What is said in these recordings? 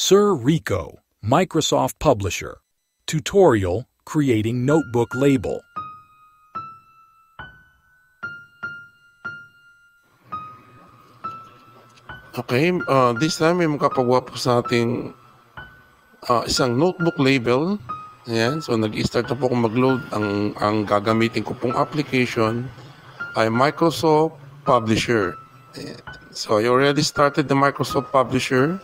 Sir Rico, Microsoft Publisher. Tutorial Creating Notebook Label. Okay, this time may makapagawa po sa ating isang notebook label. Ayan, so nag-start na po akong mag-load. Ang gagamitin ko pong application ay Microsoft Publisher. Ayan. So I already started the Microsoft Publisher.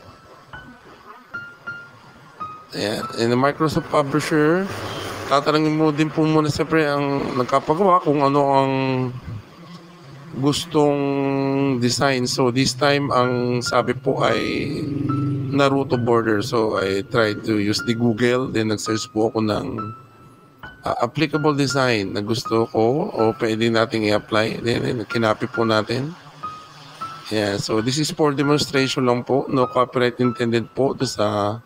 Ayan, in the Microsoft Publisher, tatanungin mo din po muna siyempre ang nagkapagawa kung ano ang gustong design. So this time ang sabi po ay Naruto border. So I tried to use the Google, then nag-search po ako ng applicable design na gusto ko o pwede nating i-apply. Then kinopy po natin. Yeah, so this is for demonstration lang po. No copyright intended po to sa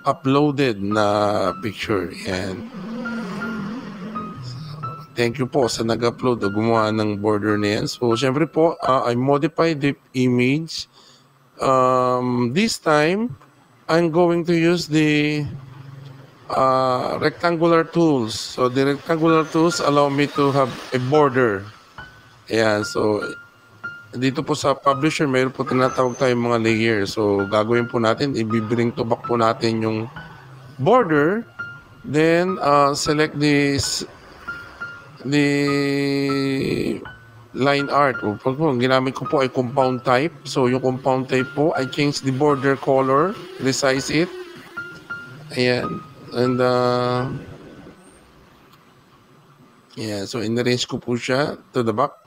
uploaded na picture. And thank you po sa nag-upload o gumawa ng border na yan. So, syempre po, I modified the image. This time, I'm going to use the rectangular tools. So, the rectangular tools allow me to have a border. Ayan, so, dito po sa publisher, mayroon po tinatawag tayong mga layer. So, gagawin po natin, i-bring to back po natin yung border. Then, select this the line art. Pag ginamit ko po ay compound type. So, yung compound type po, I change the border color, resize it. Ayan. And, yeah, so in-arrange ko po siya to the back.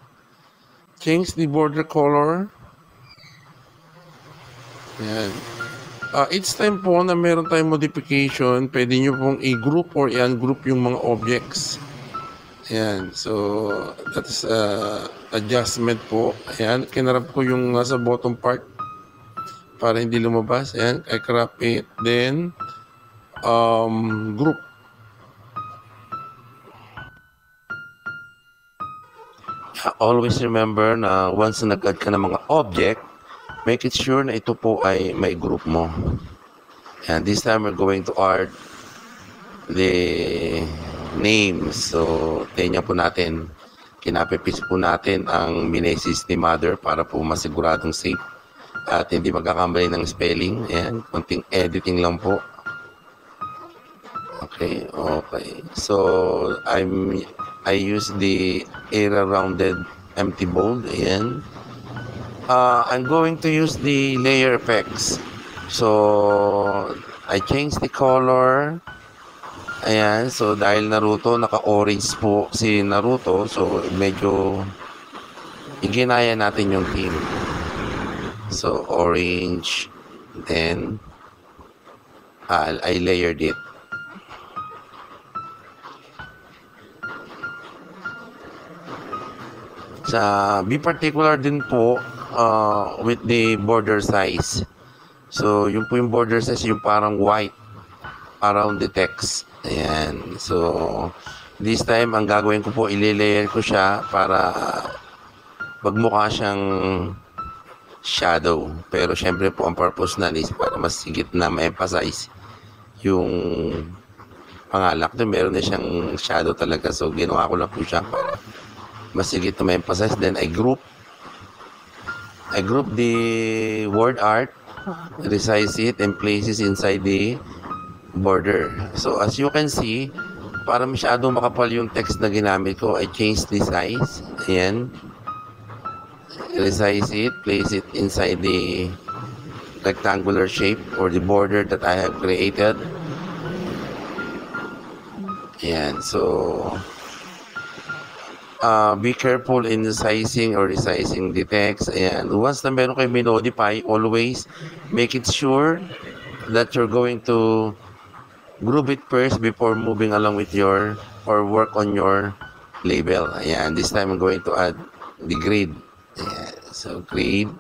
Change the border color. Ayan. Each time po na meron tayong modification, pwede nyo pong i-group or i-ungroup yung mga objects. Ayan, so that's adjustment po. Ayan, kinarap ko yung nasa bottom part para hindi lumabas. Ayan, I crop it. Then, group. Always remember na once na nag-add ka ng mga object, make it sure na ito po ay may group mo. And this time we're going to add the names. So, tingnan po natin, kinapipis po natin ang minesis ni mother para po masiguradong safe at hindi magkakamali ng spelling. Ayan, konting editing lang po. Okay. So, I use the area rounded empty bold. Ayan. I'm going to use the layer effects. So, I change the color. Ayan, so dahil Naruto, naka-orange po si Naruto, so medyo iginaya natin yung theme. So, orange, then I layered it. Be particular din po with the border size. So, yung po yung border size, yung parang white around the text. Ayan. So, this time, ang gagawin ko po, i-layer ko siya para magmukha siyang shadow. Pero, syempre po, ang purpose na is para mas sigit na ma-emphasize yung pangalan. Ito, meron na siyang shadow talaga. So, ginawa ko lang po siya para mas sigit na ma-emphasize. Then, I group the word art, resize it, and place it inside the border. So, as you can see, para masyadong makapal yung text na ginamit ko, I change the size. Ayan. Resize it, place it inside the rectangular shape or the border that I have created. Ayan. So, be careful in sizing or resizing the text. Ayan. Once na meron kayo minodify, always make it sure that you're going to group it first before moving along with your or work on your label. Ayan, this time I'm going to add the grade. Ayan, so grade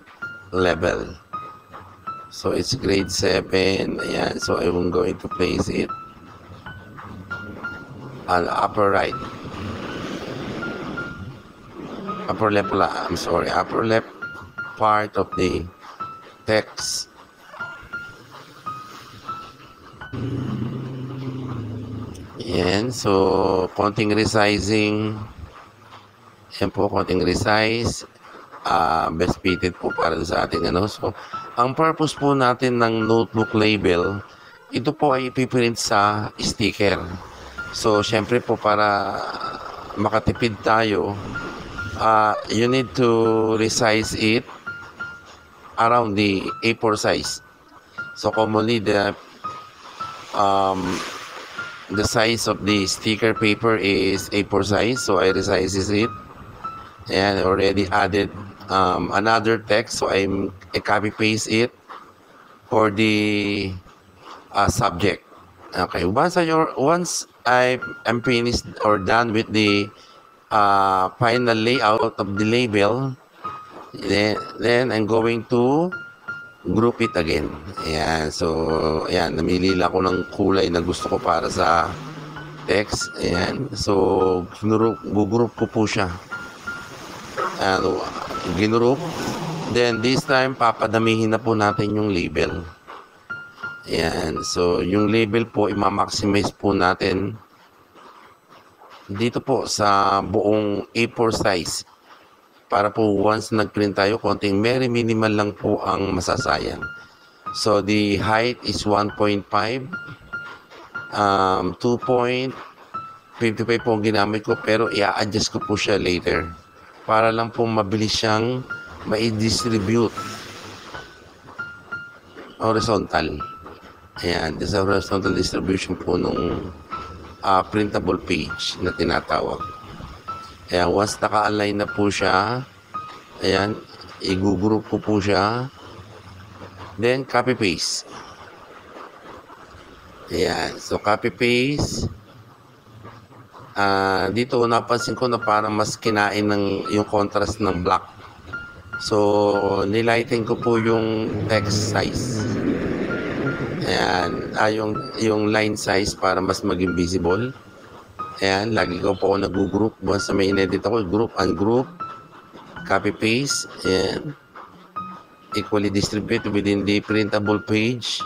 level. So it's grade 7. Ayan, so I'm going to place it on upper right. Upper left part of the text. Yan. So, konting resizing. Yan po, konting resize. Best fitted po para sa ating ano. So, ang purpose po natin ng notebook label, ito po ay ipiprint sa sticker. So, syempre po para makatipid tayo, you need to resize it around the A4 size. So, commonly the size of the sticker paper is A4 size. So, I resizes it. And already added another text. So, I copy paste it for the subject. Okay, once I'm finished or done with the final layout of the label, then I'm going to group it again. Ayan, so ayan, namili lang ako ng kulay na gusto ko para sa text. Ayan, so gugroup ko po siya. Ginroup. Then this time papadamihin na po natin yung label. Ayan, so yung label po i-maximize po natin dito po sa buong A4 size para po once nagprint tayo, konting very minimal lang po ang masasayang. So the height is 1.5, 2.55 po ang ginamit ko, pero i-adjust ko po siya later para lang po mabilis siyang mai-distribute horizontal. Ayan, this is a horizontal distribution po nung printable page na tinatawag. Ayan, once naka-align na po siya, ayan, i-group ko po siya, then copy-paste. Ayan, so copy-paste. Dito napansin ko na parang mas kinain ng yung contrast ng black. So, nilighten ko po yung text size. Ayan, yung line size para mas maging visible. Ayan, lagi ko po ako nag-group. Once na may in-edit ako, group, ungroup, copy-paste, ayan. Equally distribute within the printable page.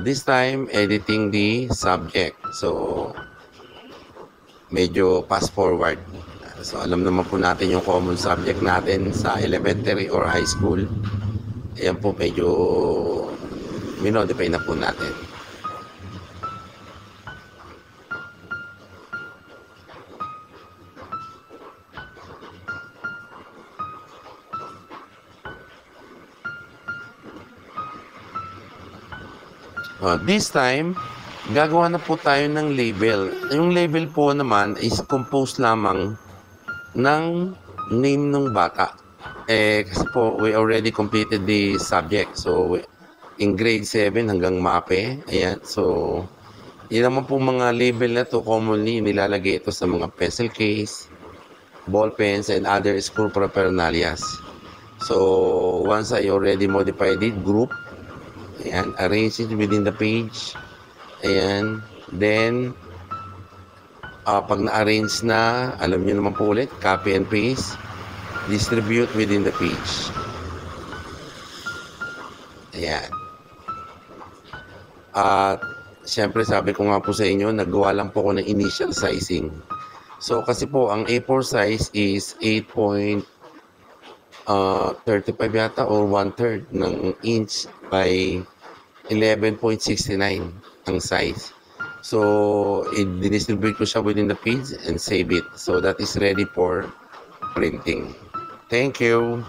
This time, editing the subject. So, medyo fast forward. So, alam naman po natin yung common subject natin sa elementary or high school. Ayan po, medyo minodify na po natin. This time, gagawa na po tayo ng label. Yung label po naman is composed lamang ng name ng bata. Kasi po, we already completed the subject. So, in grade 7 hanggang MAPE. Ayan. So, yun naman po mga label na to commonly nilalagay ito sa mga pencil case, ball pens, and other school paraphernalias. So, once I already modified it, group, ayan, arrange it within the page. Ayan. Then, pag na-arrange na, alam niyo naman po ulit, copy and paste, distribute within the page. Ayan. At siyempre sabi ko nga po sa inyo, naggawa lang po ako ng initial sizing. So kasi po ang A4 size is 8.35 yata or 1/3 ng inch by 11.69 ang size. So i-distribute ko siya within the page and save it. So that is ready for printing. Thank you.